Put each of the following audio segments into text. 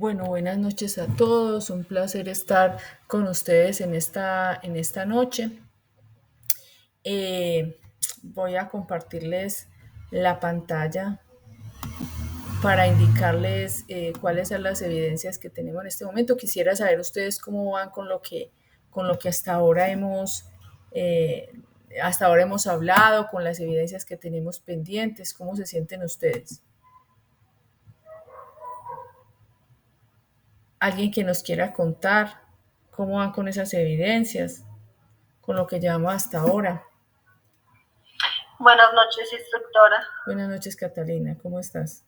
Bueno, buenas noches a todos. Un placer estar con ustedes en esta noche. Eh, Voy a compartirles la pantalla para indicarles cuáles son las evidencias que tenemos en este momento. Quisiera saber ustedes cómo van con lo que eh, hasta ahora hemos hablado, con las evidencias que tenemos pendientes. ¿Cómo se sienten ustedes? ¿Alguien que nos quiera contar cómo van con esas evidencias, con lo que llevamos hasta ahora? Buenas noches, instructora. Buenas noches, Catalina, ¿cómo estás?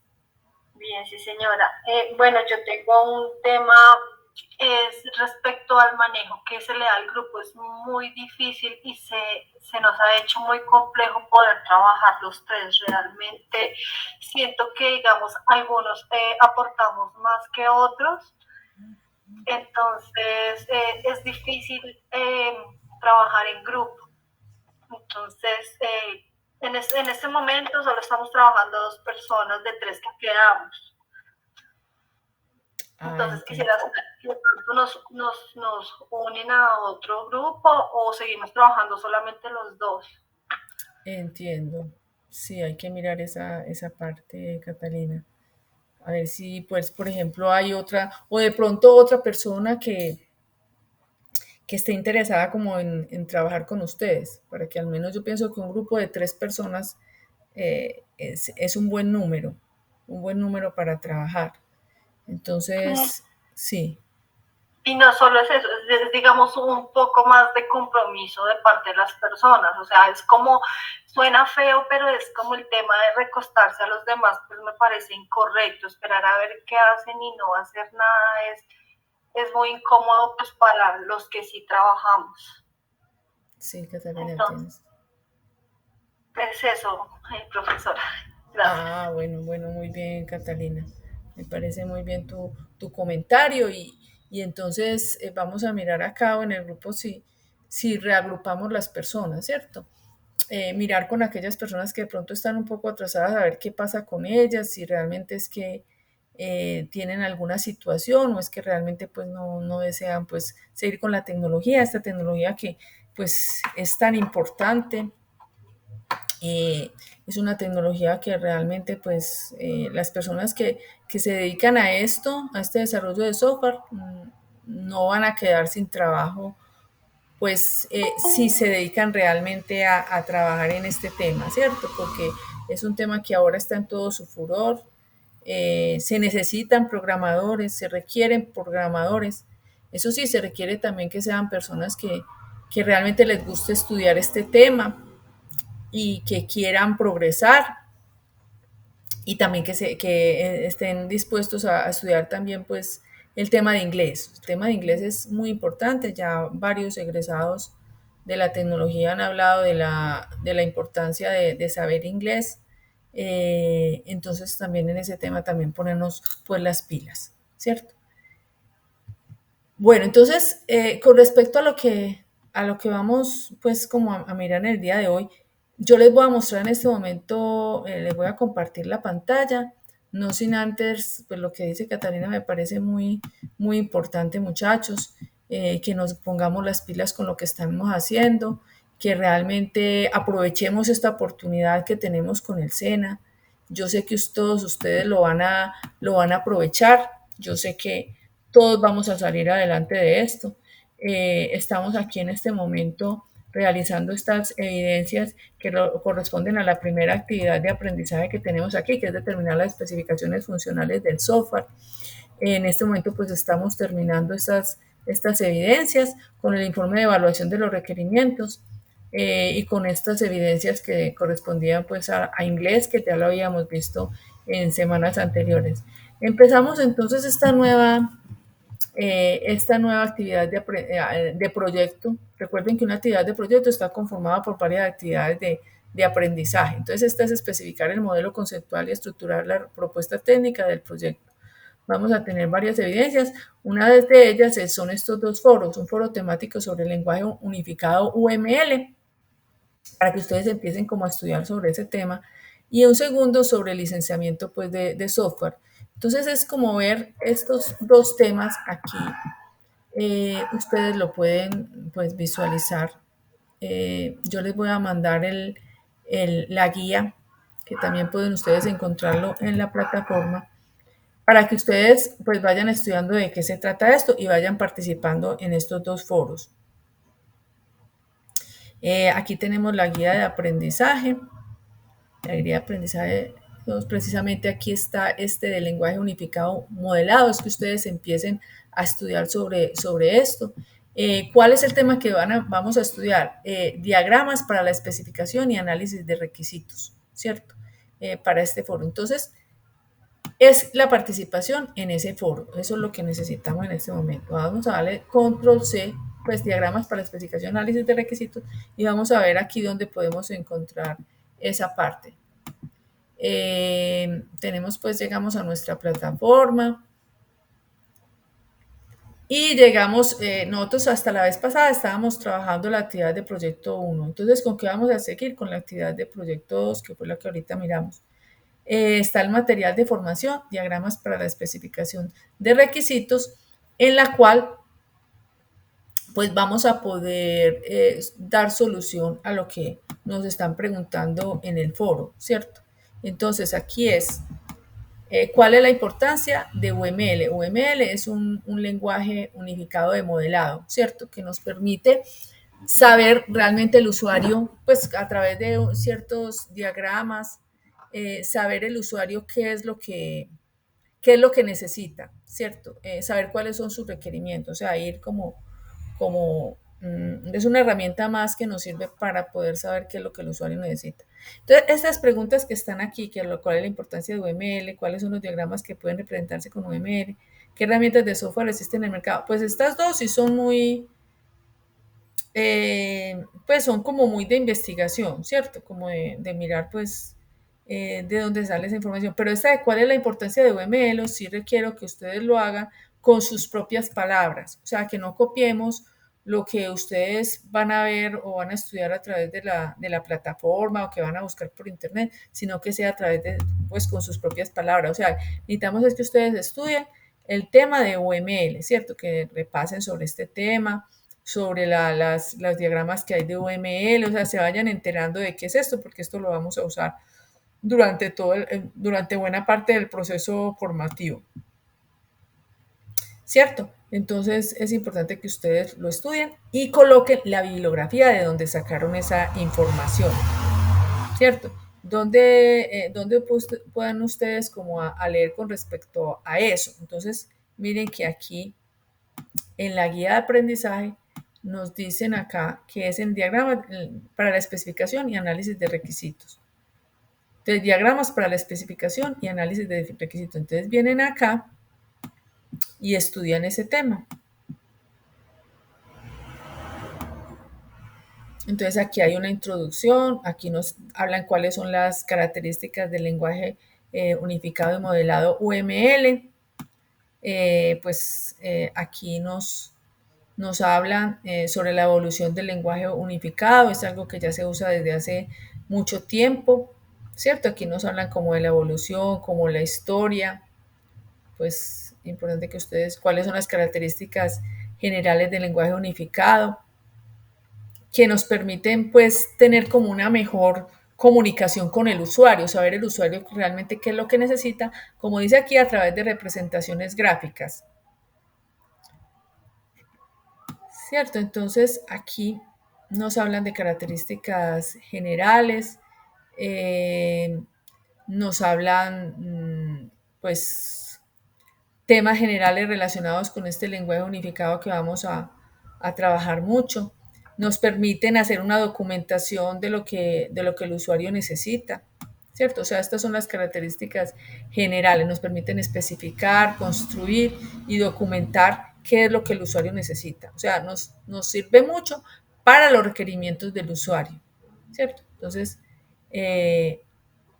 Bien, sí, señora. Bueno, yo tengo un tema, es respecto al manejo que se le da al grupo. Es muy difícil y se nos ha hecho muy complejo poder trabajar los tres. Realmente siento que, digamos, algunos aportamos más que otros. Entonces, es difícil trabajar en grupo. Entonces, en este momento solo estamos trabajando dos personas de tres que quedamos. Ah, Entonces, entiendo. quisiera saber si nos unen a otro grupo o seguimos trabajando solamente los dos. Entiendo. Sí, hay que mirar esa parte, Catalina. A ver si, pues, por ejemplo, hay otra, o de pronto otra persona que esté interesada como en trabajar con ustedes, para que al menos yo pienso que un grupo de 3 personas es un buen número para trabajar. Entonces, sí, Y no solo es eso, es, digamos, un poco más de compromiso de parte de las personas. O sea, es como, suena feo, pero es como el tema de recostarse a los demás, pues me parece incorrecto. Esperar a ver qué hacen y no hacer nada es muy incómodo, pues para los que sí trabajamos. sí, Catalina, Entonces, tienes. es eso, profesora. Gracias. Ah, bueno, bueno, muy bien, Catalina. Me parece muy bien tu comentario y entonces vamos a mirar acá o en el grupo si reagrupamos las personas, ¿cierto? Mirar con aquellas personas que de pronto están un poco atrasadas, a ver qué pasa con ellas, si realmente es que tienen alguna situación o es que realmente pues no desean pues seguir con la tecnología, esta tecnología que pues es tan importante. eh, es una tecnología que realmente pues las personas que se dedican a esto, a este desarrollo de software, no van a quedar sin trabajo pues si se dedican realmente a trabajar en este tema, ¿cierto? Porque es un tema que ahora está en todo su furor, se necesitan programadores, se requieren programadores, eso sí, se requiere también que sean personas que realmente les guste estudiar este tema y que quieran progresar y también que estén dispuestos a estudiar también pues el tema de inglés. El tema de inglés es muy importante, ya varios egresados de la tecnología han hablado de la importancia de saber inglés, entonces también en ese tema también ponernos pues las pilas, ¿cierto? Bueno, entonces con respecto a lo que vamos pues como a mirar en el día de hoy, yo les voy a mostrar en este momento, les voy a compartir la pantalla, no sin antes, pues lo que dice Catalina me parece muy, muy importante, muchachos, que nos pongamos las pilas con lo que estamos haciendo, que realmente aprovechemos esta oportunidad que tenemos con el SENA. Yo sé que todos ustedes lo van a aprovechar, yo sé que todos vamos a salir adelante de esto. Estamos aquí en este momento realizando estas evidencias que corresponden a la primera actividad de aprendizaje que tenemos aquí, que es determinar las especificaciones funcionales del software. En este momento pues estamos terminando estas evidencias con el informe de evaluación de los requerimientos y con estas evidencias que correspondían pues a inglés, que ya lo habíamos visto en semanas anteriores. Empezamos entonces esta nueva actividad de proyecto. Recuerden que una actividad de proyecto está conformada por varias actividades de aprendizaje. Entonces, esta es especificar el modelo conceptual y estructurar la propuesta técnica del proyecto. Vamos a tener varias evidencias. Una de ellas son estos dos foros, un foro temático sobre el lenguaje unificado UML, para que ustedes empiecen como a estudiar sobre ese tema, y un segundo sobre el licenciamiento pues, de software. Entonces es como ver estos dos temas aquí. Ustedes lo pueden pues visualizar. Yo les voy a mandar la guía, que también pueden ustedes encontrarlo en la plataforma, para que ustedes pues vayan estudiando de qué se trata esto y vayan participando en estos dos foros. Aquí tenemos la guía de aprendizaje. La guía de aprendizaje, precisamente aquí está este del lenguaje unificado modelado, es que ustedes empiecen a estudiar sobre esto. ¿Cuál es el tema que vamos a estudiar? Diagramas para la especificación y análisis de requisitos, ¿cierto? Para este foro. Entonces, es la participación en ese foro. Eso es lo que necesitamos en este momento. Vamos a darle control C, pues diagramas para la especificación, análisis de requisitos, y vamos a ver aquí donde podemos encontrar esa parte. Tenemos pues, llegamos a nuestra plataforma y llegamos, nosotros hasta la vez pasada estábamos trabajando la actividad de proyecto 1. Entonces, ¿con qué vamos a seguir? Con la actividad de proyecto 2, que fue la que ahorita miramos. Está el material de formación, diagramas para la especificación de requisitos, en la cual pues vamos a poder dar solución a lo que nos están preguntando en el foro, ¿cierto? Entonces aquí es, ¿cuál es la importancia de UML? UML es un lenguaje unificado de modelado, ¿cierto? Que nos permite saber realmente el usuario, pues a través de ciertos diagramas, saber el usuario qué es lo que necesita, ¿cierto? Saber cuáles son sus requerimientos, o sea, ir es una herramienta más que nos sirve para poder saber qué es lo que el usuario necesita. Entonces, estas preguntas que están aquí, que cuál es la importancia de UML, cuáles son los diagramas que pueden representarse con UML, qué herramientas de software existen en el mercado, pues estas dos sí son muy, pues son como muy de investigación, ¿cierto? Como de mirar, pues, de dónde sale esa información. Pero esta de cuál es la importancia de UML, sí requiero que ustedes lo hagan con sus propias palabras, o sea, que no copiemos lo que ustedes van a ver o van a estudiar a través de la plataforma o que van a buscar por internet, sino que sea a través de, pues, con sus propias palabras. O sea, necesitamos es que ustedes estudien el tema de UML, ¿cierto? Que repasen sobre este tema, sobre las diagramas que hay de UML, o sea, se vayan enterando de qué es esto, porque esto lo vamos a usar durante buena parte del proceso formativo, ¿cierto? Entonces es importante que ustedes lo estudien y coloquen la bibliografía de donde sacaron esa información, ¿cierto? Donde puedan ustedes como a leer con respecto a eso. Entonces, miren que aquí en la guía de aprendizaje nos dicen acá que es en diagramas para la especificación y análisis de requisitos. Entonces, diagramas para la especificación y análisis de requisitos. Entonces, vienen acá y estudian ese tema. Entonces, aquí hay una introducción, aquí nos hablan cuáles son las características del lenguaje unificado y modelado UML. Aquí nos hablan sobre la evolución del lenguaje unificado, es algo que ya se usa desde hace mucho tiempo, ¿cierto? Aquí nos hablan como de la evolución, como la historia, pues importante que ustedes, cuáles son las características generales del lenguaje unificado, que nos permiten pues tener como una mejor comunicación con el usuario, saber el usuario realmente qué es lo que necesita, como dice aquí, a través de representaciones gráficas. ¿Cierto? Entonces aquí nos hablan de características generales, eh, nos hablan, pues, temas generales relacionados con este lenguaje unificado que vamos a trabajar mucho. Nos permiten hacer una documentación de lo que el usuario necesita, ¿cierto? O sea, estas son las características generales, nos permiten especificar, construir y documentar qué es lo que el usuario necesita. O sea, nos sirve mucho para los requerimientos del usuario, ¿cierto? Entonces,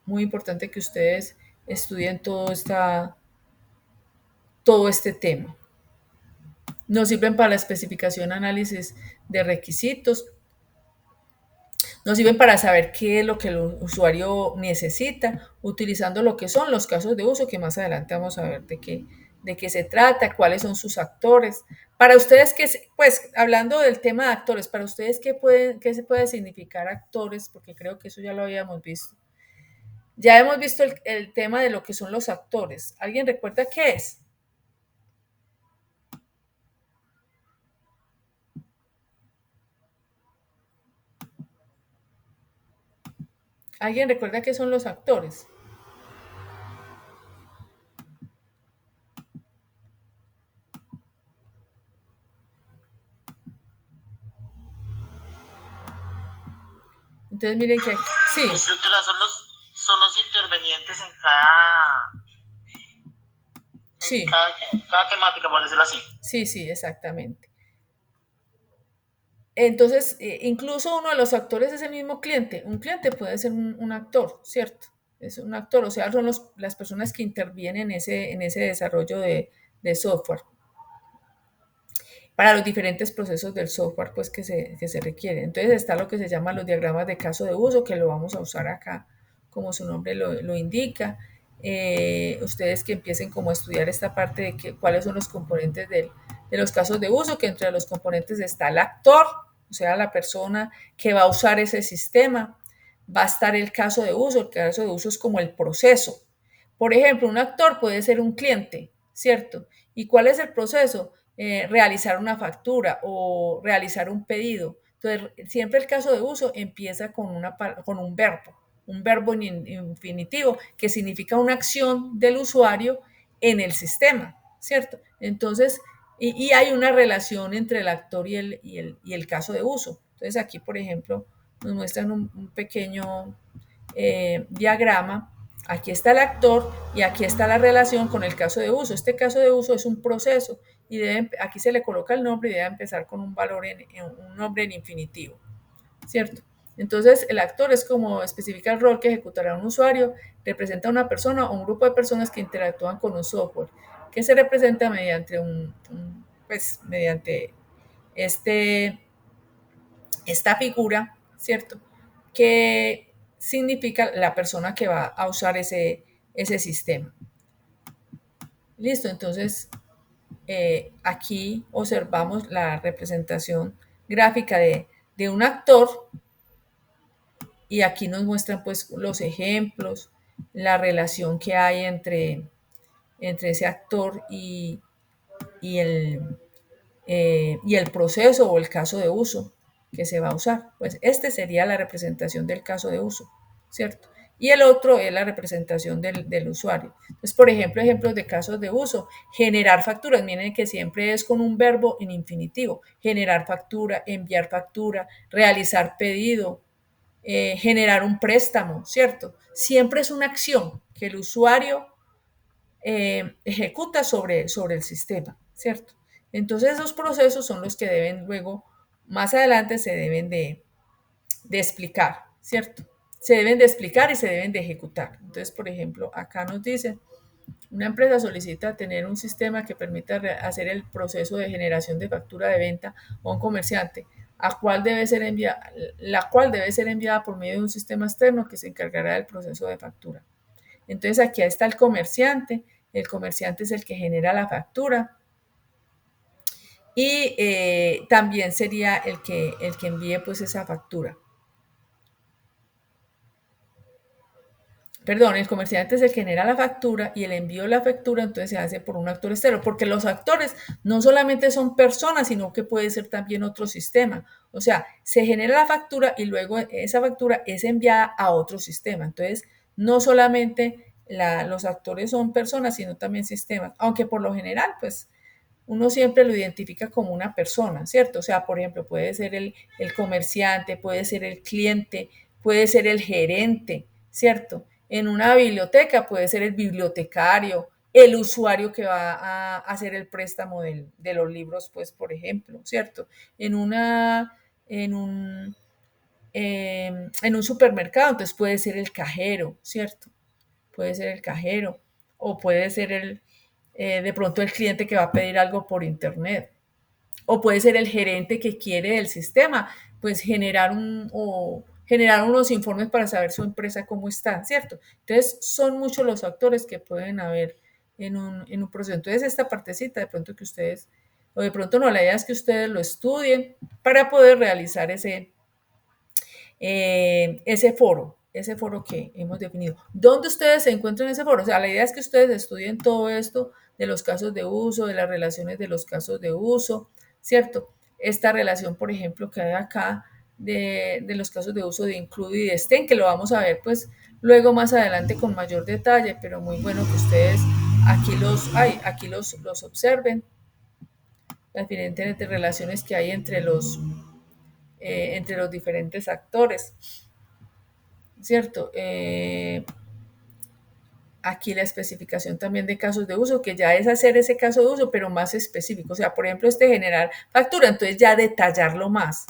muy importante que ustedes estudien todo este tema. Nos sirven para la especificación, análisis de requisitos. Nos sirven para saber qué es lo que el usuario necesita, utilizando lo que son los casos de uso, que más adelante vamos a ver de qué se trata, cuáles son sus actores. Para ustedes, pues hablando del tema de actores, para ustedes, qué se puede significar actores? Porque creo que eso ya lo habíamos visto. Ya hemos visto el tema de lo que son los actores. ¿Alguien recuerda qué es? ¿Alguien recuerda qué son los actores? Entonces miren que sí, Los estructuras son los intervenientes sí, cada temática, por decirlo así. sí, sí, exactamente. Entonces, incluso uno de los actores es el mismo cliente. Un cliente puede ser un actor, ¿cierto? Es un actor, o sea, son las personas que intervienen en ese desarrollo de software para los diferentes procesos del software pues, que se requieren. Entonces está lo que se llama los diagramas de caso de uso, que lo vamos a usar acá, como su nombre lo indica. Ustedes que empiecen como a estudiar esta parte de cuáles son los componentes de los casos de uso, que entre los componentes está el actor, o sea, la persona que va a usar ese sistema, va a estar el caso de uso. El caso de uso es como el proceso. Por ejemplo, un actor puede ser un cliente, ¿cierto? ¿Y cuál es el proceso? Realizar una factura o realizar un pedido. Entonces, siempre el caso de uso empieza con un verbo infinitivo, que significa una acción del usuario en el sistema, ¿cierto? Entonces, y hay una relación entre el actor y el caso de uso. Entonces, aquí, por ejemplo, nos muestran un pequeño diagrama. Aquí está el actor y aquí está la relación con el caso de uso. Este caso de uso es un proceso y aquí se le coloca el nombre y debe empezar con un valor un nombre en infinitivo, ¿cierto? Entonces, el actor es como especifica el rol que ejecutará un usuario, representa a una persona o un grupo de personas que interactúan con un software, que se representa mediante pues, mediante este, esta figura, ¿cierto? Que significa la persona que va a usar ese sistema. Listo, entonces aquí observamos la representación gráfica de un actor y aquí nos muestran pues los ejemplos, la relación que hay entre ese actor y y el proceso o el caso de uso que se va a usar. Pues este sería la representación del caso de uso, ¿cierto? Y el otro es la representación del usuario. Entonces, por ejemplo, ejemplos de casos de uso. Generar facturas. Miren que siempre es con un verbo en infinitivo. Generar factura, enviar factura, realizar pedido, generar un préstamo, ¿cierto? Siempre es una acción que el usuario ejecuta sobre el sistema, ¿cierto? Entonces esos procesos son los que deben luego, más adelante se deben de explicar, ¿cierto? Se deben de explicar y se deben de ejecutar. Entonces, por ejemplo, acá nos dice, una empresa solicita tener un sistema que permita hacer el proceso de generación de factura de venta a un comerciante, la cual debe ser enviada por medio de un sistema externo que se encargará del proceso de factura. Entonces aquí está el comerciante es el que genera la factura y también sería el que envíe pues esa factura. Perdón, el comerciante es el que genera la factura y el envío de la factura entonces se hace por un actor externo, porque los actores no solamente son personas, sino que puede ser también otro sistema. O sea, se genera la factura y luego esa factura es enviada a otro sistema. Entonces, no solamente los actores son personas, sino también sistemas, aunque por lo general, pues uno siempre lo identifica como una persona, ¿cierto? O sea, por ejemplo, puede ser el comerciante, puede ser el cliente, puede ser el gerente, ¿cierto? En una biblioteca puede ser el bibliotecario, el usuario que va a hacer el préstamo de los libros, pues, por ejemplo, ¿cierto? En una, en un, en un supermercado, entonces puede ser el cajero, ¿cierto? Puede ser el cajero o puede ser de pronto el cliente que va a pedir algo por internet o puede ser el gerente que quiere del sistema, pues generar generar unos informes para saber su empresa cómo está, ¿cierto? Entonces, son muchos los factores que pueden haber en un proceso. Entonces, esta partecita, de pronto que ustedes, o de pronto no, la idea es que ustedes lo estudien para poder realizar ese foro que hemos definido. ¿Dónde ustedes se encuentran en ese foro? O sea, la idea es que ustedes estudien todo esto de los casos de uso, de las relaciones de los casos de uso, ¿cierto? Esta relación, por ejemplo, que hay acá de los casos de uso de include y de estén, que lo vamos a ver pues luego más adelante con mayor detalle, pero muy bueno que ustedes aquí los observen, las diferentes relaciones que hay entre los diferentes actores, ¿cierto? Aquí la especificación también de casos de uso, que ya es hacer ese caso de uso, pero más específico. O sea, por ejemplo, generar factura, entonces ya detallarlo más.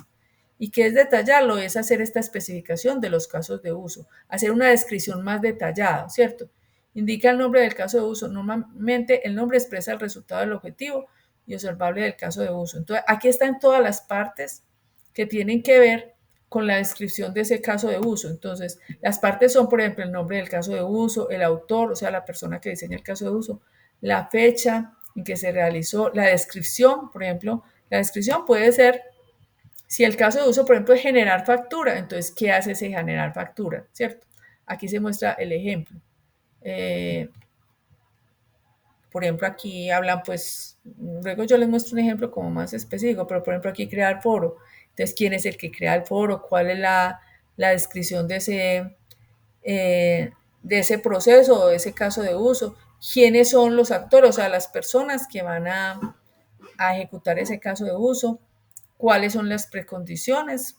¿Y qué es detallarlo? Es hacer esta especificación de los casos de uso, hacer una descripción más detallada, ¿cierto? Indica el nombre del caso de uso. Normalmente el nombre expresa el resultado del objetivo y observable del caso de uso. Entonces, aquí están todas las partes que tienen que ver con la descripción de ese caso de uso. Entonces, las partes son, por ejemplo, el nombre del caso de uso, el autor, o sea, la persona que diseña el caso de uso, la fecha en que se realizó, la descripción, por ejemplo, la descripción puede ser, si el caso de uso, por ejemplo, es generar factura, entonces, ¿qué hace ese generar factura? ¿Cierto? Aquí se muestra el ejemplo. Por ejemplo, aquí hablan, pues, luego yo les muestro un ejemplo como más específico, pero por ejemplo aquí crear foro. Entonces, ¿quién es el que crea el foro? ¿Cuál es la descripción de ese proceso o de ese caso de uso? ¿Quiénes son los actores? O sea, las personas que van a ejecutar ese caso de uso. ¿Cuáles son las precondiciones?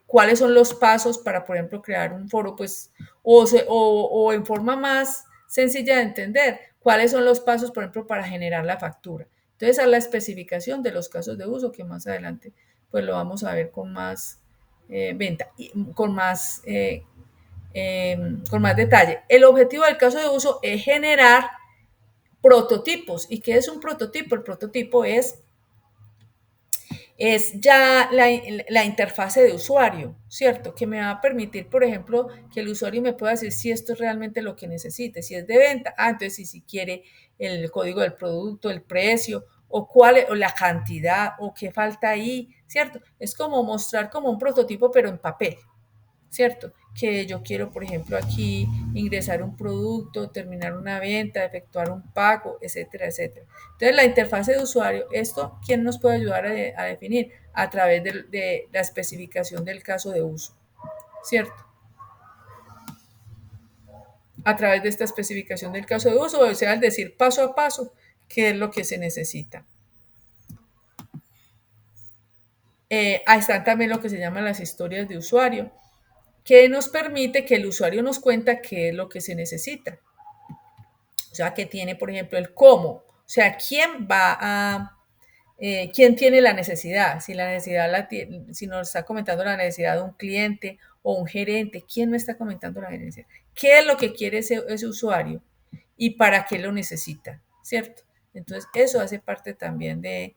¿Cuáles son los pasos para, por ejemplo, crear un foro? Pues, o en forma más sencilla de entender, ¿cuáles son los pasos, por ejemplo, para generar la factura? Entonces, a la especificación de los casos de uso, que más adelante, pues lo vamos a ver con más venta, con más detalle. El objetivo del caso de uso es generar prototipos. ¿Y qué es un prototipo? El prototipo es ya la interfase de usuario, ¿cierto? Que me va a permitir, por ejemplo, que el usuario me pueda decir si esto es realmente lo que necesite, si es de venta, entonces si quiere el código del producto, el precio, o la cantidad, o qué falta ahí, ¿cierto? Es como mostrar como un prototipo, pero en papel, ¿cierto? Que yo quiero, por ejemplo, aquí ingresar un producto, terminar una venta, efectuar un pago, etcétera, etcétera. Entonces, la interfase de usuario, esto, ¿quién nos puede ayudar a definir? A través de la especificación del caso de uso, ¿cierto? A través de esta especificación del caso de uso, o sea, al decir paso a paso qué es lo que se necesita. Ahí están también lo que se llaman las historias de usuario, que nos permite que el usuario nos cuenta qué es lo que se necesita. O sea, que tiene, por ejemplo, el cómo. O sea, quién tiene la necesidad. Si la necesidad si nos está comentando la necesidad de un cliente o un gerente, ¿quién me está comentando la necesidad? ¿Qué es lo que quiere ese usuario y para qué lo necesita? ¿Cierto? Entonces, eso hace parte también de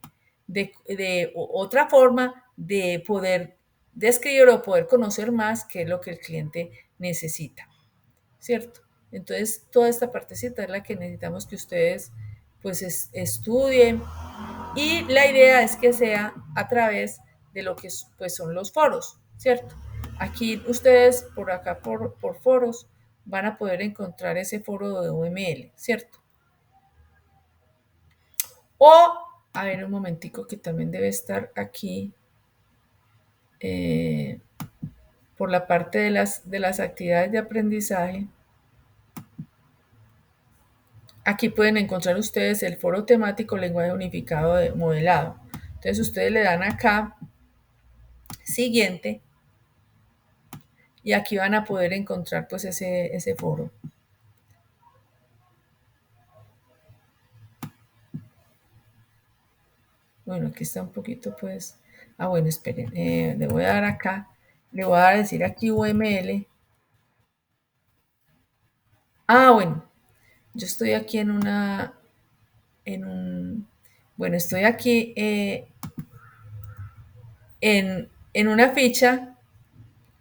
otra forma de poder describir o poder conocer más qué es lo que el cliente necesita. ¿Cierto? Entonces, toda esta partecita es la que necesitamos que ustedes pues estudien, y la idea es que sea a través de lo que pues son los foros, ¿cierto? Aquí ustedes por acá por foros van a poder encontrar ese foro de UML, ¿cierto? O, a ver un momentico que también debe estar aquí por la parte de las actividades de aprendizaje. Aquí pueden encontrar ustedes el foro temático lenguaje unificado de modelado. Entonces ustedes le dan acá siguiente y aquí van a poder encontrar pues ese foro. Bueno, aquí está un poquito pues. Bueno, esperen. Le voy a dar acá. Le voy a decir aquí UML. Bueno. Yo estoy aquí bueno, estoy aquí en una ficha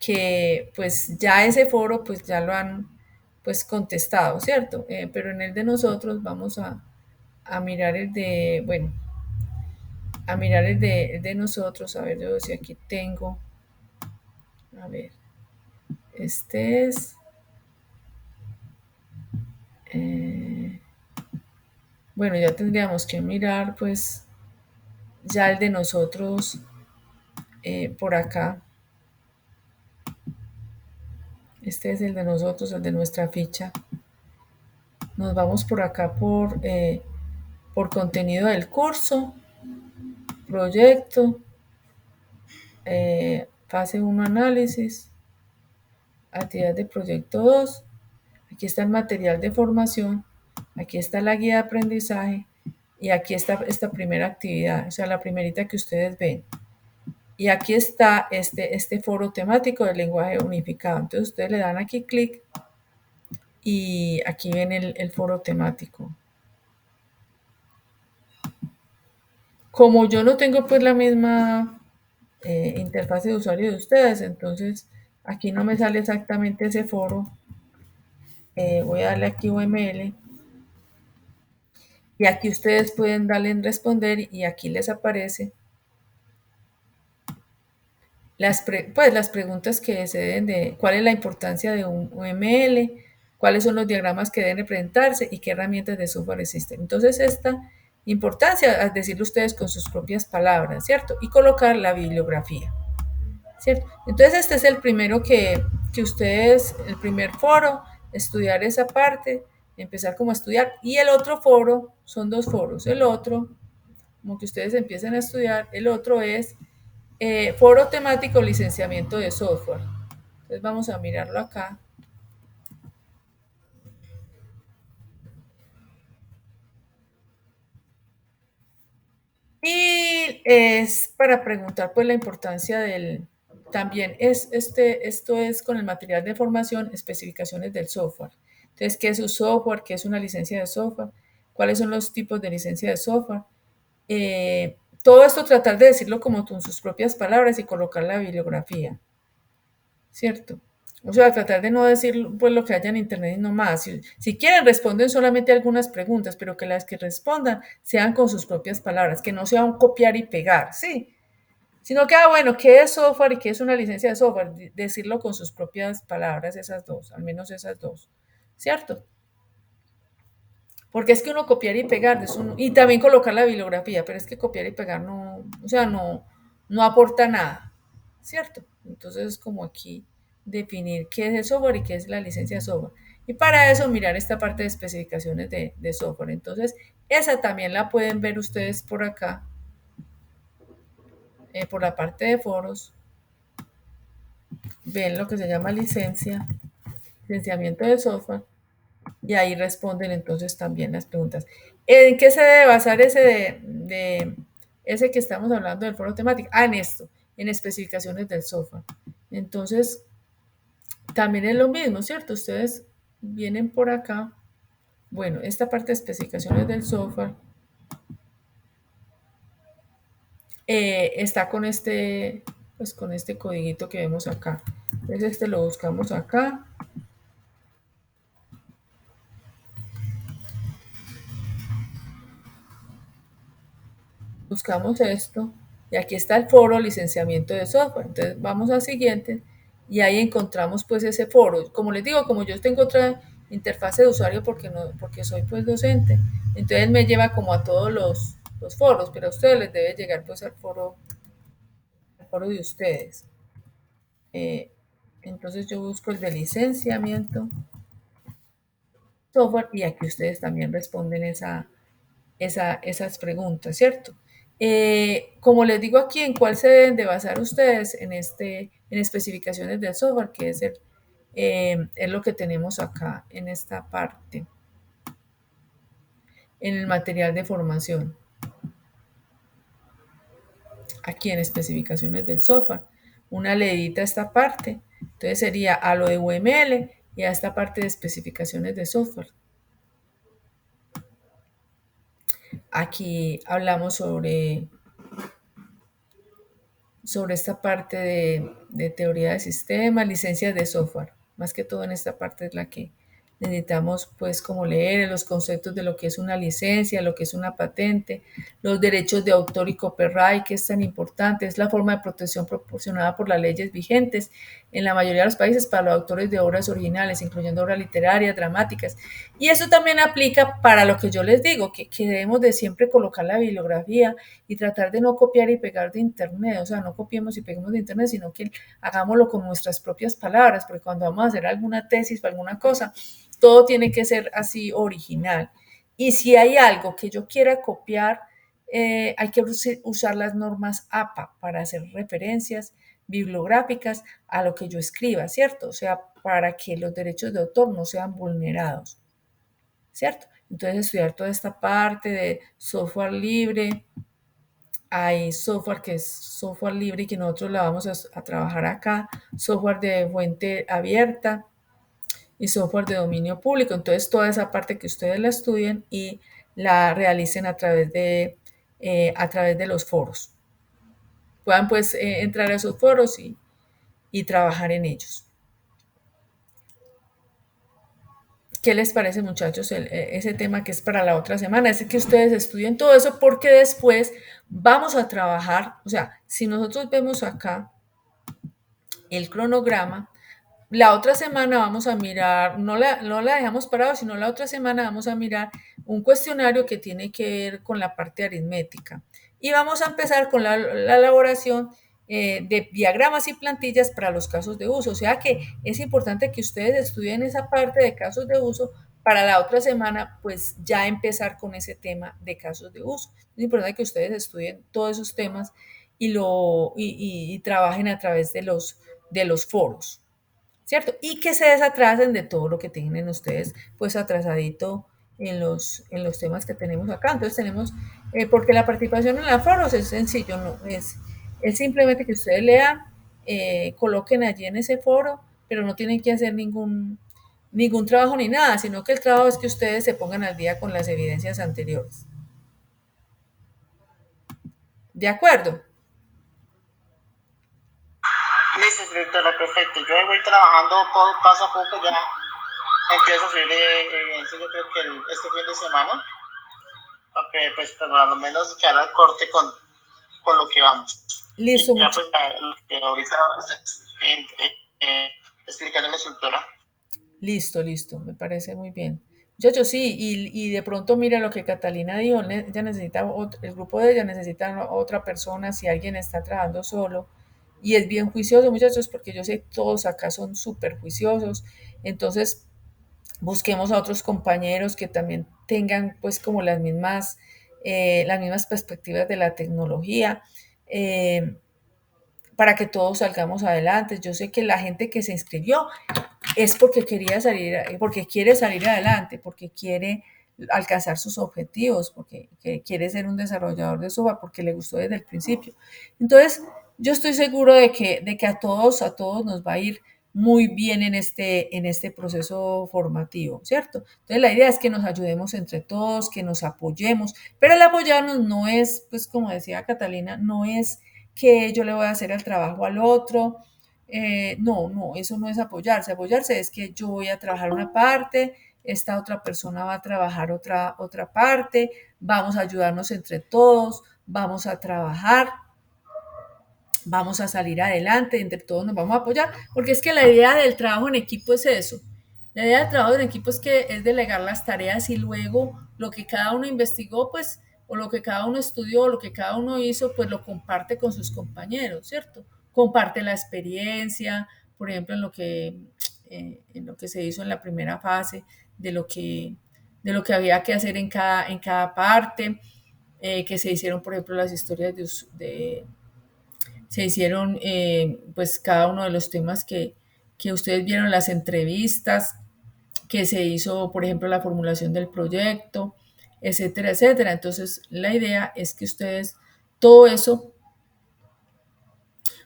que pues ya ese foro pues ya lo han pues contestado, ¿cierto? Pero en el de nosotros vamos a mirar el de, bueno, a mirar el de nosotros, a ver yo si aquí tengo, a ver, este es, eh, bueno, ya tendríamos que mirar pues ya el de nosotros por acá, este es el de nosotros, el de nuestra ficha, nos vamos por acá por contenido del curso, proyecto, fase 1 análisis, actividad de proyecto 2, aquí está el material de formación, aquí está la guía de aprendizaje y aquí está esta primera actividad, o sea, la primerita que ustedes ven. Y aquí está este foro temático del lenguaje unificado. Entonces ustedes le dan aquí clic y aquí ven el foro temático. Como yo no tengo pues la misma interfaz de usuario de ustedes, entonces aquí no me sale exactamente ese foro. Voy a darle aquí UML y aquí ustedes pueden darle en responder y aquí les aparece pues las preguntas que se deben de, cuál es la importancia de un UML, cuáles son los diagramas que deben representarse y qué herramientas de software existen. Entonces esta importancia, es decirlo ustedes con sus propias palabras, ¿cierto? Y colocar la bibliografía, ¿cierto? Entonces este es el primero que ustedes, el primer foro, estudiar esa parte, empezar como a estudiar. Y el otro foro, son dos foros. El otro, como que ustedes empiezan a estudiar, el otro es foro temático licenciamiento de software. Entonces vamos a mirarlo acá. Y es para preguntar pues la importancia del, también esto es con el material de formación, especificaciones del software. Entonces, ¿qué es un software? ¿Qué es una licencia de software? ¿Cuáles son los tipos de licencia de software? Todo esto tratar de decirlo como con sus propias palabras y colocar la bibliografía, ¿cierto? O sea, tratar de no decir pues lo que haya en internet y no más. Si quieren, responden solamente algunas preguntas, pero que las que respondan sean con sus propias palabras, que no sea un copiar y pegar, ¿sí? Sino que, bueno, ¿qué es software y qué es una licencia de software? Decirlo con sus propias palabras, esas dos, al menos esas dos, ¿cierto? Porque es que uno copiar y pegar, y también colocar la bibliografía, pero es que copiar y pegar no, o sea, no aporta nada, ¿cierto? Entonces es como aquí definir qué es el software y qué es la licencia de software. Y para eso mirar esta parte de especificaciones de software. Entonces, esa también la pueden ver ustedes por acá, por la parte de foros. Ven lo que se llama licenciamiento de software. Y ahí responden entonces también las preguntas. ¿En qué se debe basar ese que estamos hablando del foro temático? En esto, en especificaciones del software. Entonces, también es lo mismo, ¿cierto? Ustedes vienen por acá. Bueno, esta parte de especificaciones del software está pues con este codiguito que vemos acá. Entonces, este lo buscamos acá. Buscamos esto y aquí está el foro licenciamiento de software. Entonces vamos al siguiente y ahí encontramos pues ese foro. Como les digo, como yo tengo otra interfase de usuario porque soy pues docente, entonces me lleva como a todos los foros, pero a ustedes les debe llegar pues al foro de ustedes. Entonces yo busco el de licenciamiento software y aquí ustedes también responden esas preguntas, ¿cierto? Como les digo aquí, ¿en cuál se deben de basar ustedes en especificaciones del software? Que es lo que tenemos acá en esta parte, en el material de formación, aquí en especificaciones del software. Una leidita a esta parte, entonces sería a lo de UML y a esta parte de especificaciones de software. Aquí hablamos sobre sobre esta parte de teoría de sistemas, licencias de software. Más que todo en esta parte es la que necesitamos pues como leer los conceptos de lo que es una licencia, lo que es una patente, los derechos de autor y copyright, que es tan importante, es la forma de protección proporcionada por las leyes vigentes en la mayoría de los países para los autores de obras originales, incluyendo obras literarias, dramáticas. Y eso también aplica para lo que yo les digo, que debemos de siempre colocar la bibliografía y tratar de no copiar y pegar de internet, o sea, no copiemos y peguemos de internet, sino que hagámoslo con nuestras propias palabras, porque cuando vamos a hacer alguna tesis o alguna cosa, todo tiene que ser así original. Y si hay algo que yo quiera copiar, hay que usar las normas APA para hacer referencias bibliográficas a lo que yo escriba, ¿cierto? O sea, para que los derechos de autor no sean vulnerados, ¿cierto? Entonces, estudiar toda esta parte de software libre. Hay software que es software libre y que nosotros la vamos a trabajar acá, software de fuente abierta y software de dominio público. Entonces, toda esa parte que ustedes la estudien y la realicen a través de los foros. Puedan pues entrar a esos foros y trabajar en ellos. ¿Qué les parece, muchachos, ese tema que es para la otra semana? Es que ustedes estudien todo eso porque después vamos a trabajar, o sea, si nosotros vemos acá el cronograma, la otra semana vamos a mirar, no la dejamos parado, sino la otra semana vamos a mirar un cuestionario que tiene que ver con la parte aritmética. Y vamos a empezar con la elaboración de diagramas y plantillas para los casos de uso. O sea que es importante que ustedes estudien esa parte de casos de uso para la otra semana, pues ya empezar con ese tema de casos de uso. Es importante que ustedes estudien todos esos temas y trabajen a través de los foros. ¿Cierto? Y que se desatrasen de todo lo que tienen ustedes, pues atrasadito en los temas que tenemos acá. Entonces tenemos, porque la participación en la foros es sencillo, no es simplemente que ustedes lean, coloquen allí en ese foro, pero no tienen que hacer ningún trabajo ni nada, sino que el trabajo es que ustedes se pongan al día con las evidencias anteriores. ¿De acuerdo? Listo, directora, perfecto. Yo ahí voy trabajando paso a poco, ya empiezo a subir evidencia, yo creo que este fin de semana, para que pues por lo menos quedar al corte con lo que vamos. Listo, Y ya pues lo que ahorita explicando a la instructora. Listo, me parece muy bien. Muchachos, sí, y de pronto mira lo que Catalina dijo, ella necesita, el grupo de ella necesita otra persona si alguien está trabajando solo. Y es bien juicioso, muchachos, porque yo sé que todos acá son súper juiciosos. Entonces, busquemos a otros compañeros que también tengan pues como las mismas perspectivas de la tecnología. Para que todos salgamos adelante. Yo sé que la gente que se inscribió es porque porque quiere salir adelante, porque quiere alcanzar sus objetivos, porque quiere ser un desarrollador de software, porque le gustó desde el principio. Entonces, yo estoy seguro de que a todos nos va a ir muy bien en este proceso formativo, ¿cierto? Entonces, la idea es que nos ayudemos entre todos, que nos apoyemos, pero el apoyarnos no es, pues como decía Catalina, no es que yo le voy a hacer el trabajo al otro, no, eso no es apoyarse. Apoyarse es que yo voy a trabajar una parte, esta otra persona va a trabajar otra parte, vamos a ayudarnos entre todos, vamos a trabajar, vamos a salir adelante, entre todos nos vamos a apoyar, porque es que la idea del trabajo en equipo es eso. La idea del trabajo en equipo es delegar las tareas y luego lo que cada uno investigó, pues, o lo que cada uno estudió, o lo que cada uno hizo, pues lo comparte con sus compañeros, ¿cierto? Comparte la experiencia, por ejemplo, en lo que se hizo en la primera fase, de lo que había que hacer en cada parte, que se hicieron, por ejemplo, las historias se hicieron pues cada uno de los temas que ustedes vieron, las entrevistas, que se hizo, por ejemplo, la formulación del proyecto, etcétera, etcétera. Entonces, la idea es que ustedes todo eso,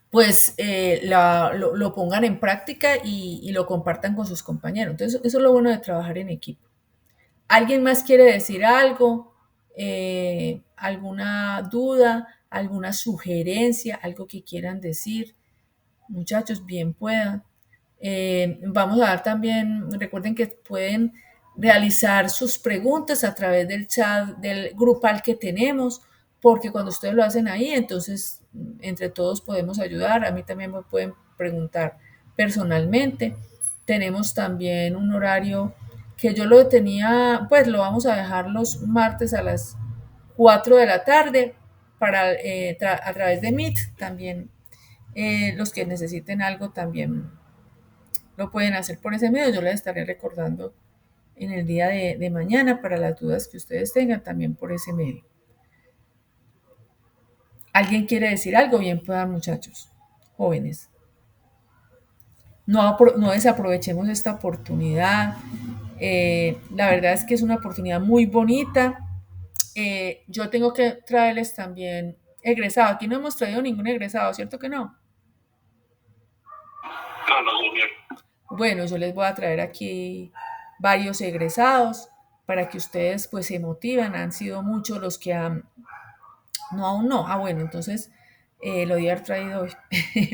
pues lo pongan en práctica y lo compartan con sus compañeros. Entonces, eso es lo bueno de trabajar en equipo. ¿Alguien más quiere decir algo? ¿Alguna duda? alguna sugerencia, algo que quieran decir. Muchachos, bien puedan. Vamos a dar también, recuerden que pueden realizar sus preguntas a través del chat del grupal que tenemos, porque cuando ustedes lo hacen ahí, entonces entre todos podemos ayudar. A mí también me pueden preguntar personalmente. Tenemos también un horario que yo lo tenía, pues lo vamos a dejar los martes a las 4 de la tarde para, a través de Meet también. Los que necesiten algo también lo pueden hacer por ese medio. Yo les estaré recordando en el día de mañana para las dudas que ustedes tengan también por ese medio. ¿Alguien quiere decir algo? Bien puedan, muchachos, jóvenes. No desaprovechemos esta oportunidad. La verdad es que es una oportunidad muy bonita. Yo tengo que traerles también egresado. Aquí no hemos traído ningún egresado, ¿cierto que no? No, no, señor. Bueno, yo les voy a traer aquí varios egresados para que ustedes pues se motiven. Han sido muchos los que han... No, aún no. Ah, bueno, entonces lo voy a haber traído hoy.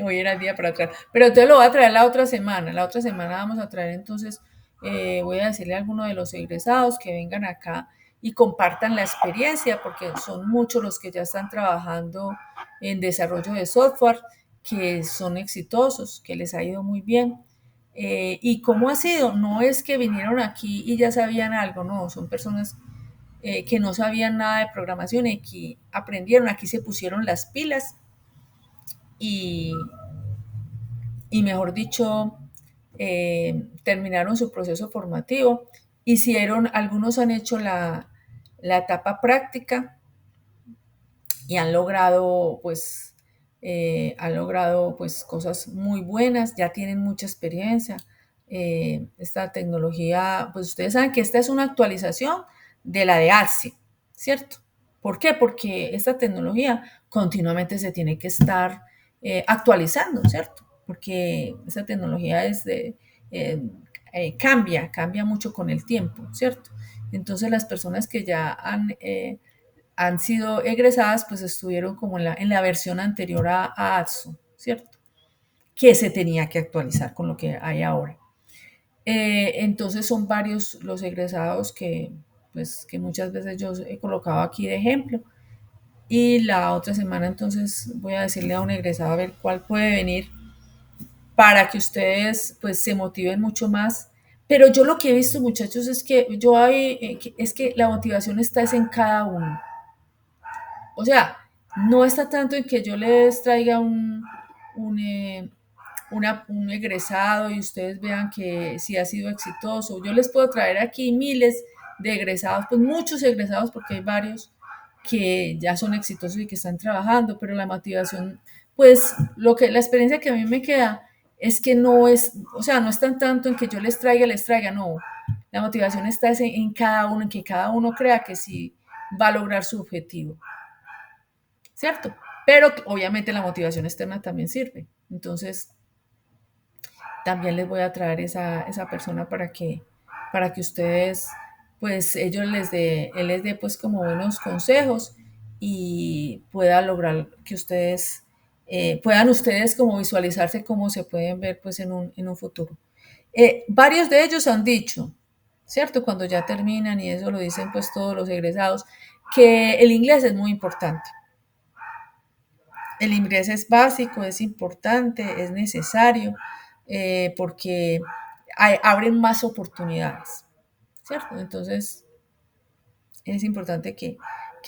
Hoy era el día para traer. Pero entonces lo voy a traer la otra semana. La otra semana vamos a traer entonces, voy a decirle a alguno de los egresados que vengan acá y compartan la experiencia, porque son muchos los que ya están trabajando en desarrollo de software, que son exitosos, que les ha ido muy bien. ¿Y cómo ha sido? No es que vinieron aquí y ya sabían algo, no, son personas que no sabían nada de programación y que aprendieron, aquí se pusieron las pilas y, y mejor dicho, terminaron su proceso formativo, hicieron, algunos han hecho la etapa práctica y han logrado pues cosas muy buenas, ya tienen mucha experiencia. Esta tecnología, pues ustedes saben que esta es una actualización de la de ATSI, ¿cierto? ¿Por qué? Porque esta tecnología continuamente se tiene que estar actualizando, ¿cierto? Porque esta tecnología eh, cambia mucho con el tiempo, ¿cierto? Entonces las personas que ya han sido egresadas, pues estuvieron como en la versión anterior a ATSO, ¿cierto? Que se tenía que actualizar con lo que hay ahora. Entonces son varios los egresados pues, que muchas veces yo he colocado aquí de ejemplo. Y la otra semana entonces voy a decirle a un egresado a ver cuál puede venir para que ustedes pues se motiven mucho más. Pero yo lo que he visto, muchachos, es que es que la motivación está es en cada uno. O sea, no está tanto en que yo les traiga un, eh, un egresado y ustedes vean que sí ha sido exitoso. Yo les puedo traer aquí miles de egresados, pues muchos egresados, porque hay varios que ya son exitosos y que están trabajando, pero la motivación, pues la experiencia que a mí me queda es que no es, o sea, no es tan tanto en que yo les traiga, no. La motivación está en cada uno, en que cada uno crea que sí va a lograr su objetivo. ¿Cierto? Pero obviamente la motivación externa también sirve. Entonces, también les voy a traer esa persona para que ustedes, pues él les dé pues como buenos consejos y pueda lograr que ustedes, puedan ustedes como visualizarse cómo se pueden ver pues en un futuro. Varios de ellos han dicho, ¿cierto? Cuando ya terminan y eso lo dicen pues todos los egresados, que el inglés es muy importante. El inglés es básico, es importante, es necesario, porque abren más oportunidades, ¿cierto? Entonces, es importante que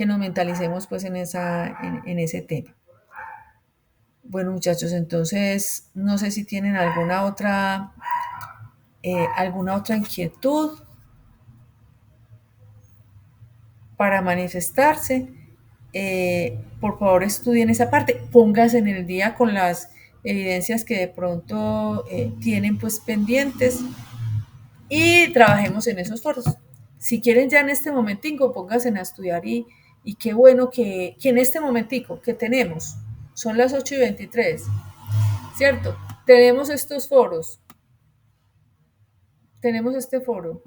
nos mentalicemos pues en ese tema. Bueno, muchachos, entonces, no sé si tienen alguna otra inquietud para manifestarse. Por favor estudien esa parte, pónganse en el día con las evidencias que de pronto tienen pues pendientes y trabajemos en esos foros. Si quieren ya en este momentico, pónganse a estudiar y qué bueno que en este momentico que tenemos, son las 8:23, ¿cierto? Tenemos estos foros, tenemos este foro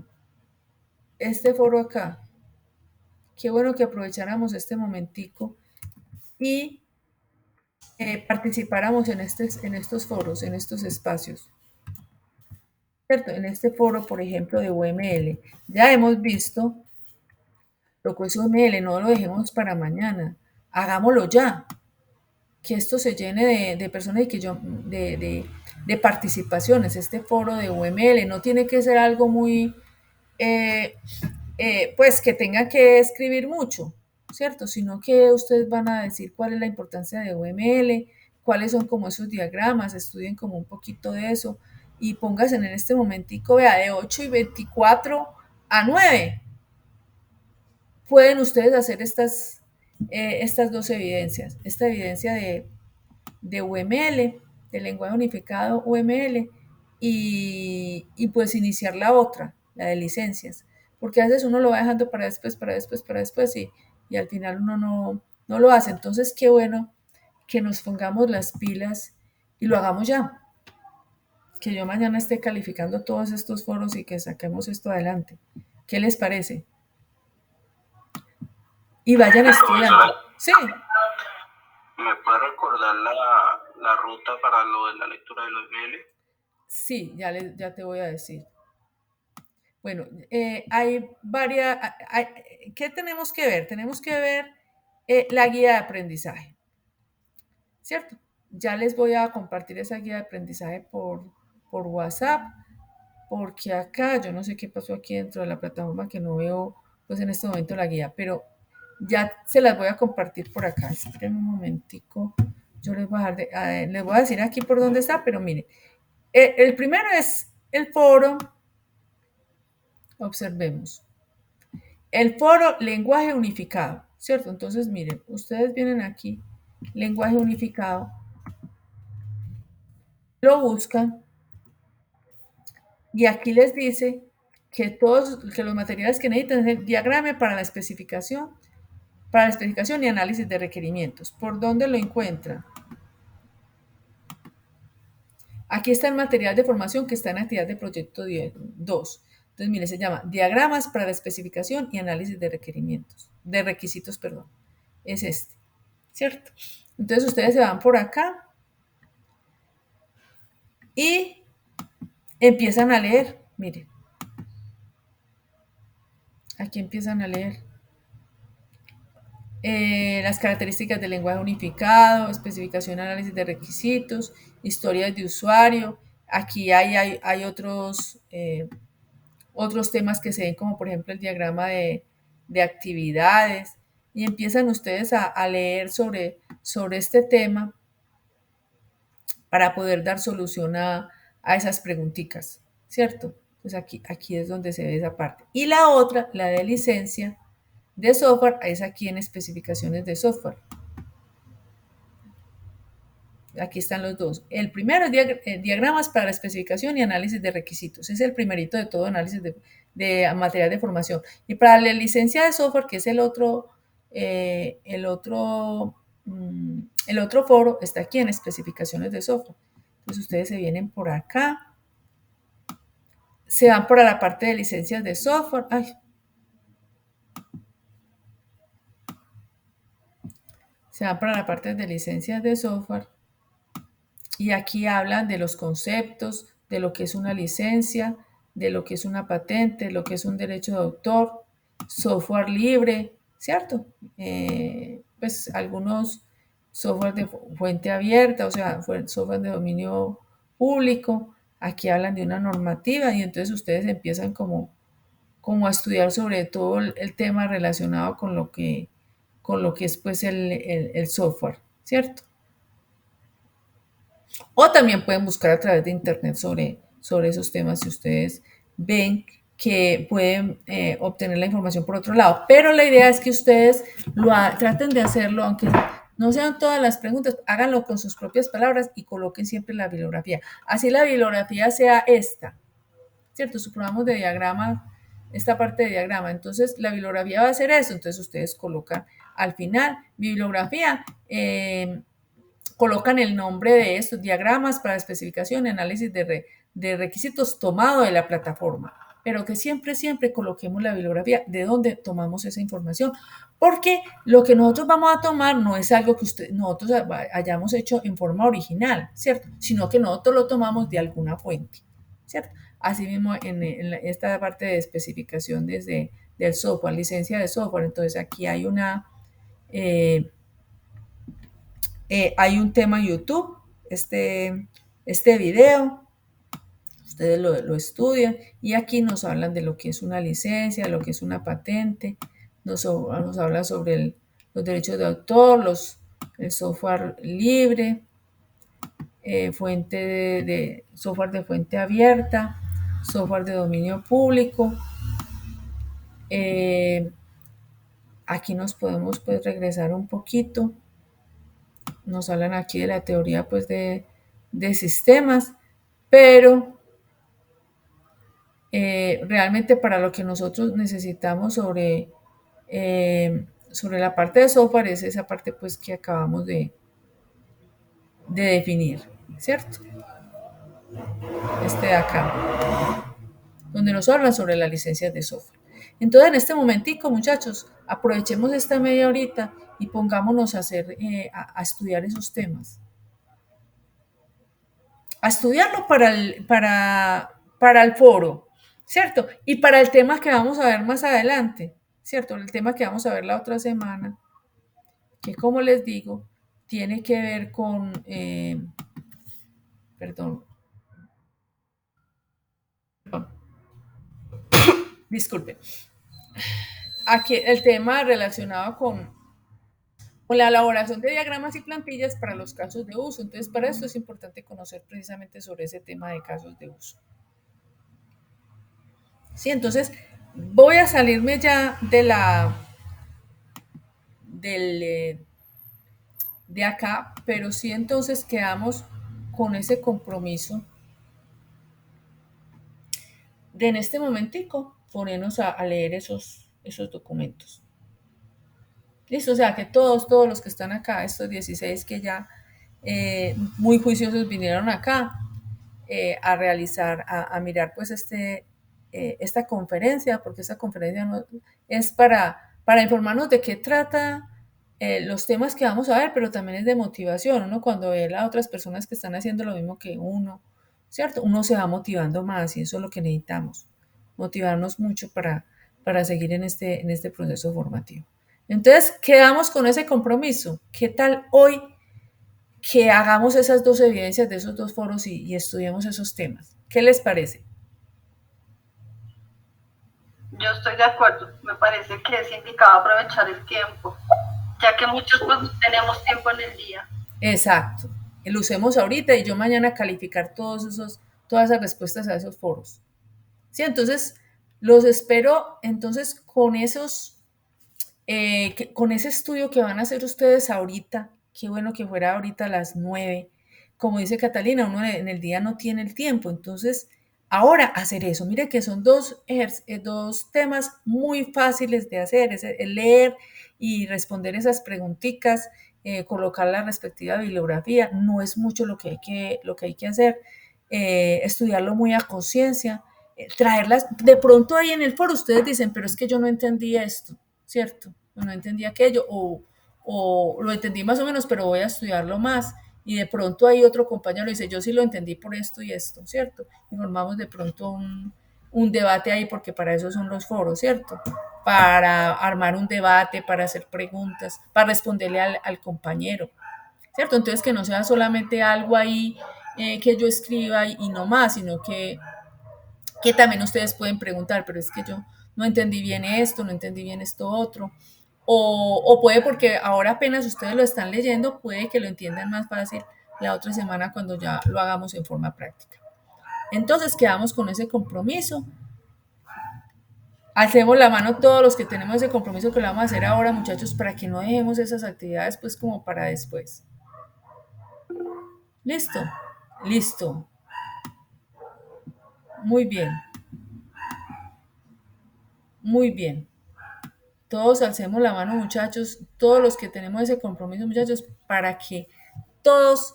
acá. Qué bueno que aprovecháramos este momentico y participáramos en estos foros, en estos espacios. ¿Cierto? En este foro, por ejemplo, de UML, ya hemos visto lo que es UML, no lo dejemos para mañana, hagámoslo ya, que esto se llene de personas y que de participaciones. Este foro de UML no tiene que ser algo muy, pues que tenga que escribir mucho, ¿cierto? Sino que ustedes van a decir cuál es la importancia de UML, cuáles son como esos diagramas, estudien como un poquito de eso y pónganse en este momentico, vea, de 8:24 a 9. Pueden ustedes hacer estas dos evidencias, esta evidencia de UML, del lenguaje unificado UML, y pues iniciar la otra, la de licencias, porque a veces uno lo va dejando para después, para después, para después, y al final uno no lo hace. Entonces, qué bueno que nos pongamos las pilas y lo hagamos ya, que yo mañana esté calificando todos estos foros y que saquemos esto adelante. ¿Qué les parece? Y vayan estudiando. Sí. ¿Me puede recordar la ruta para lo de la lectura de los BL? Sí, ya te voy a decir. Bueno, hay varias. ¿Qué tenemos que ver? Tenemos que ver la guía de aprendizaje, ¿cierto? Ya les voy a compartir esa guía de aprendizaje por WhatsApp, porque acá yo no sé qué pasó aquí dentro de la plataforma que no veo, pues en este momento la guía, pero ya se las voy a compartir por acá. Esperen un momentico. Yo les voy les voy a decir aquí por dónde está, pero miren. El primero es el foro. Observemos. El foro lenguaje unificado, ¿cierto? Entonces, miren, ustedes vienen aquí, lenguaje unificado, lo buscan y aquí les dice que los materiales que necesitan es el diagrama para la especificación y análisis de requerimientos. ¿Por dónde lo encuentran? Aquí está el material de formación que está en actividad de proyecto 2. Entonces, mire, se llama diagramas para la especificación y análisis de requisitos, perdón. Es este, ¿cierto? Entonces, ustedes se van por acá y empiezan a leer. Miren, aquí empiezan a leer. Las características del lenguaje unificado, especificación, análisis de requisitos, historias de usuario. Aquí hay otros temas que se ven, como por ejemplo el diagrama de actividades, y empiezan ustedes a leer sobre este tema para poder dar solución a esas preguntitas, ¿cierto? Pues aquí es donde se ve esa parte. Y la otra, la de licencia de software, es aquí en especificaciones de software. Aquí están los dos. El primero es diagramas para la especificación y análisis de requisitos. Es el primerito de todo análisis de material de formación. Y para la licencia de software, que es el otro foro, está aquí en especificaciones de software. Entonces ustedes se vienen por acá, se van para la parte de licencias de software. Se van para la parte de licencias de software. Y aquí hablan de los conceptos, de lo que es una licencia, de lo que es una patente, lo que es un derecho de autor, software libre, ¿cierto? Pues algunos software de fuente abierta, o sea, software de dominio público. Aquí hablan de una normativa y entonces ustedes empiezan como a estudiar sobre todo el tema relacionado con lo que es pues el software, ¿cierto? O también pueden buscar a través de internet sobre esos temas si ustedes ven que pueden obtener la información por otro lado. Pero la idea es que ustedes traten de hacerlo, aunque no sean todas las preguntas, háganlo con sus propias palabras y coloquen siempre la bibliografía. Así la bibliografía sea esta, ¿cierto? Suponemos de diagrama, esta parte de diagrama. Entonces, la bibliografía va a ser eso. Entonces, ustedes colocan al final bibliografía, colocan el nombre de estos diagramas para especificación y análisis de requisitos tomado de la plataforma. pero que siempre, siempre coloquemos la bibliografía de dónde tomamos esa información, porque lo que nosotros vamos a tomar no es algo que nosotros hayamos hecho en forma original, ¿cierto? Sino que nosotros lo tomamos de alguna fuente, ¿cierto? Asimismo, en esta parte de especificación del software, licencia de software, entonces aquí hay hay un tema en YouTube, este video, ustedes lo estudian y aquí nos hablan de lo que es una licencia, lo que es una patente, nos hablan sobre los derechos de autor, el software libre, fuente software de fuente abierta, software de dominio público. Aquí nos podemos pues regresar un poquito. Nos hablan aquí de la teoría pues de sistemas, pero realmente para lo que nosotros necesitamos sobre la parte de software es esa parte pues que acabamos de definir, ¿cierto? Este de acá, donde nos hablan sobre las licencias de software. Entonces, en este momentico, muchachos, aprovechemos esta media horita y pongámonos a estudiar esos temas. A estudiarlo para el foro, ¿cierto? Y para el tema que vamos a ver más adelante, ¿cierto? El tema que vamos a ver la otra semana, que como les digo, tiene que ver con, disculpe, aquí el tema relacionado con la elaboración de diagramas y plantillas para los casos de uso. Entonces, para esto es importante conocer precisamente sobre ese tema de casos de uso. Sí, entonces voy a salirme ya de acá, pero sí entonces quedamos con ese compromiso de en este momentico ponernos a leer esos documentos. Listo, o sea que todos los que están acá, estos 16 que ya muy juiciosos vinieron acá a realizar, a mirar pues esta conferencia, porque esta conferencia no, es para informarnos de qué trata los temas que vamos a ver, pero también es de motivación. Uno cuando ve a otras personas que están haciendo lo mismo que uno, ¿cierto? Uno se va motivando más y eso es lo que necesitamos, motivarnos mucho para seguir en este proceso formativo. Entonces, quedamos con ese compromiso. ¿Qué tal hoy que hagamos esas dos evidencias de esos dos foros y estudiemos esos temas? ¿Qué les parece? Yo estoy de acuerdo. Me parece que es indicado aprovechar el tiempo, ya que muchos pues tenemos tiempo en el día. Exacto. Lo usemos ahorita y yo mañana calificar todas esas respuestas a esos foros. Sí, entonces los espero entonces con con ese estudio que van a hacer ustedes ahorita. Qué bueno que fuera ahorita a las 9. Como dice Catalina, uno en el día no tiene el tiempo, entonces ahora hacer eso. Mire que son dos temas muy fáciles de hacer, es el leer y responder esas preguntitas, colocar la respectiva bibliografía, no es mucho lo que hay que hacer, estudiarlo muy a conciencia, traerlas, de pronto ahí en el foro ustedes dicen, pero es que yo no entendí esto, ¿cierto? No entendí aquello, o lo entendí más o menos, pero voy a estudiarlo más. Y de pronto hay otro compañero que dice, yo sí lo entendí por esto y esto, ¿cierto? Y formamos de pronto un debate ahí, porque para eso son los foros, ¿cierto? Para armar un debate, para hacer preguntas, para responderle al compañero, ¿cierto? Entonces que no sea solamente algo ahí que yo escriba y no más, sino que también ustedes pueden preguntar, pero es que yo no entendí bien esto, no entendí bien esto otro. O puede porque ahora apenas ustedes lo están leyendo, puede que lo entiendan más fácil la otra semana cuando ya lo hagamos en forma práctica. Entonces quedamos con ese compromiso. Hacemos la mano todos los que tenemos ese compromiso que lo vamos a hacer ahora, muchachos, para que no dejemos esas actividades pues como para después. ¿Listo? Listo. Muy bien. Muy bien. Todos alcemos la mano, muchachos, todos los que tenemos ese compromiso, muchachos, para que todos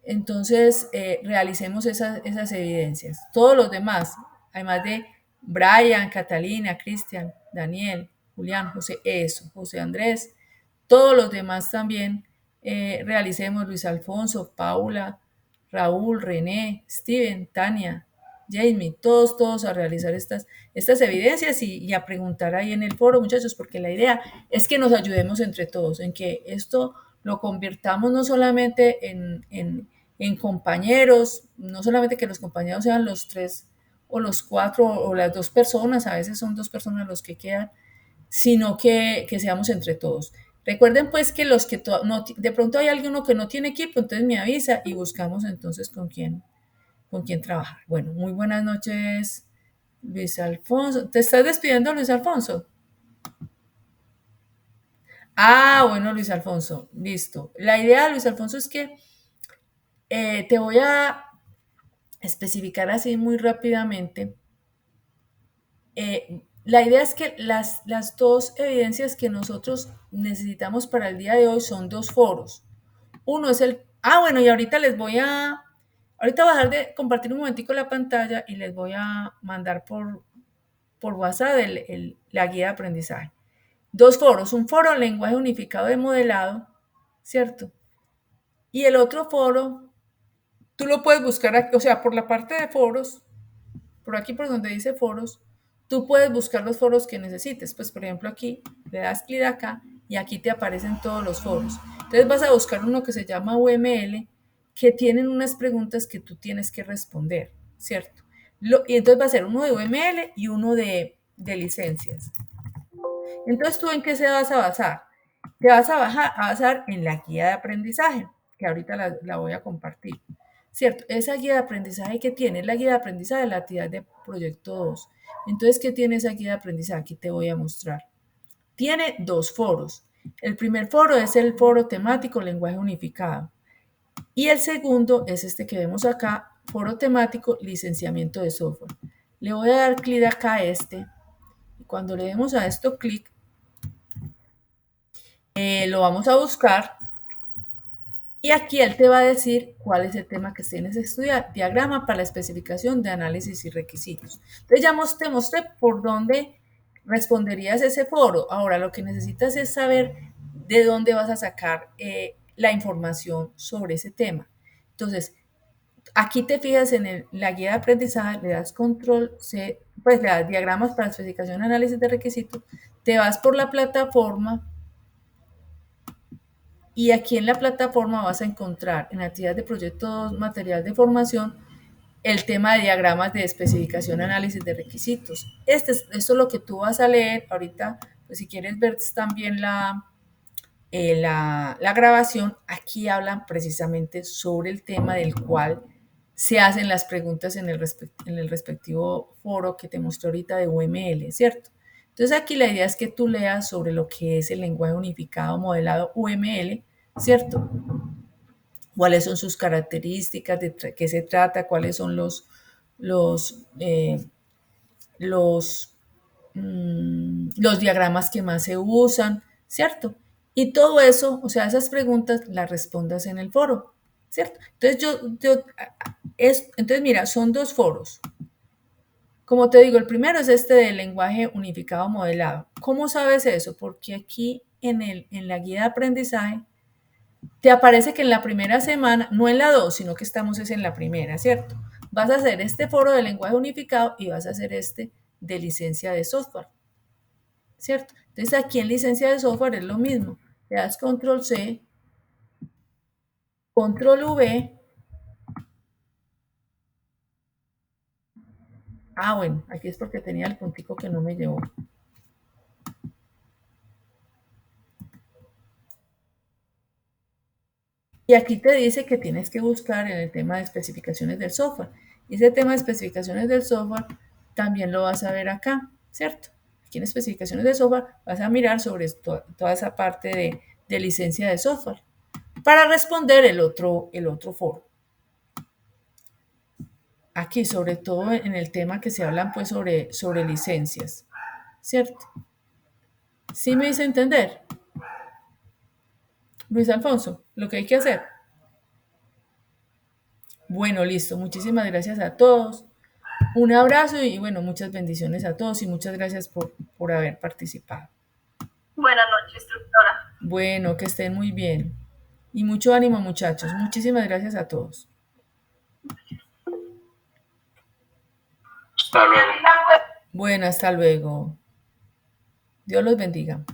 entonces realicemos esas evidencias. Todos los demás, además Brian, Catalina, Cristian, Daniel, Julián, José, eso, José Andrés, todos los demás también realicemos, Luis Alfonso, Paula, Raúl, René, Steven, Tania, Jamie, todos a realizar estas evidencias y a preguntar ahí en el foro, muchachos, porque la idea es que nos ayudemos entre todos, en que esto lo convirtamos no solamente en compañeros, no solamente que los compañeros sean los tres o los cuatro o las dos personas, a veces son dos personas los que quedan, sino que seamos entre todos. Recuerden pues que los que no, de pronto hay alguno que no tiene equipo, entonces me avisa y buscamos entonces con quién trabajar. Bueno, muy buenas noches, Luis Alfonso. ¿Te estás despidiendo, Luis Alfonso? Ah, bueno, Luis Alfonso, listo. La idea, Luis Alfonso, es que te voy a especificar así muy rápidamente. La idea es que las dos evidencias que nosotros necesitamos para el día de hoy son dos foros. Uno es bueno, y ahorita ahorita voy a dejar de compartir un momentico la pantalla y les voy a mandar por WhatsApp la guía de aprendizaje. Dos foros, un foro lenguaje unificado de modelado, ¿cierto? Y el otro foro, tú lo puedes buscar aquí, o sea, por la parte de foros, por aquí por donde dice foros, tú puedes buscar los foros que necesites. Pues, por ejemplo, aquí le das clic acá y aquí te aparecen todos los foros. Entonces vas a buscar uno que se llama UML, que tienen unas preguntas que tú tienes que responder, ¿cierto? Y entonces va a ser uno de UML y uno de licencias. Entonces, ¿tú en qué se vas a basar? Te vas a basar en la guía de aprendizaje, que ahorita la voy a compartir. ¿Cierto? Esa guía de aprendizaje que tiene, la guía de aprendizaje de la actividad de proyecto 2. Entonces, ¿qué tiene esa guía de aprendizaje? Aquí te voy a mostrar. Tiene dos foros. El primer foro es el foro temático lenguaje unificado. Y el segundo es este que vemos acá, foro temático licenciamiento de software. Le voy a dar clic acá a este. Y cuando le demos a esto clic, lo vamos a buscar. Y aquí él te va a decir cuál es el tema que tienes que estudiar. Diagrama para la especificación de análisis y requisitos. Entonces ya te mostré por dónde responderías ese foro. Ahora lo que necesitas es saber de dónde vas a sacar la información sobre ese tema. Entonces, aquí te fijas en la guía de aprendizaje, le das control C, pues le das diagramas para especificación y análisis de requisitos, te vas por la plataforma. Y aquí en la plataforma vas a encontrar en actividad de proyecto 2, material de formación, el tema de diagramas de especificación, análisis de requisitos. Esto es lo que tú vas a leer ahorita, pues si quieres ver también la grabación, aquí hablan precisamente sobre el tema del cual se hacen las preguntas en el respectivo foro que te mostré ahorita de UML, ¿cierto? Entonces aquí la idea es que tú leas sobre lo que es el lenguaje unificado modelado UML, ¿cierto? ¿Cuáles son sus características? ¿De qué se trata? ¿Cuáles son los diagramas que más se usan? ¿Cierto? Y todo eso, o sea, esas preguntas las respondas en el foro, ¿cierto? Entonces, entonces mira, son dos foros. Como te digo, el primero es este del lenguaje unificado modelado. ¿Cómo sabes eso? Porque aquí en la guía de aprendizaje te aparece que en la primera semana, no en la 2, sino que estamos en la primera, ¿cierto? Vas a hacer este foro de lenguaje unificado y vas a hacer este de licencia de software, ¿cierto? Entonces aquí en licencia de software es lo mismo. Le das control C, control V. Bueno, aquí es porque tenía el puntico que no me llevó. Y aquí te dice que tienes que buscar en el tema de especificaciones del software. Y ese tema de especificaciones del software también lo vas a ver acá, ¿cierto? Aquí en especificaciones de software vas a mirar sobre toda esa parte de licencia de software para responder el otro foro. Aquí, sobre todo en el tema que se hablan pues sobre licencias, ¿cierto? ¿Sí me hice entender? Luis Alfonso, lo que hay que hacer. Bueno, listo. Muchísimas gracias a todos. Un abrazo y bueno, muchas bendiciones a todos y muchas gracias por haber participado. Buenas noches, instructora. Bueno, que estén muy bien. Y mucho ánimo, muchachos. Muchísimas gracias a todos. Hasta luego. Bueno, hasta luego. Dios los bendiga.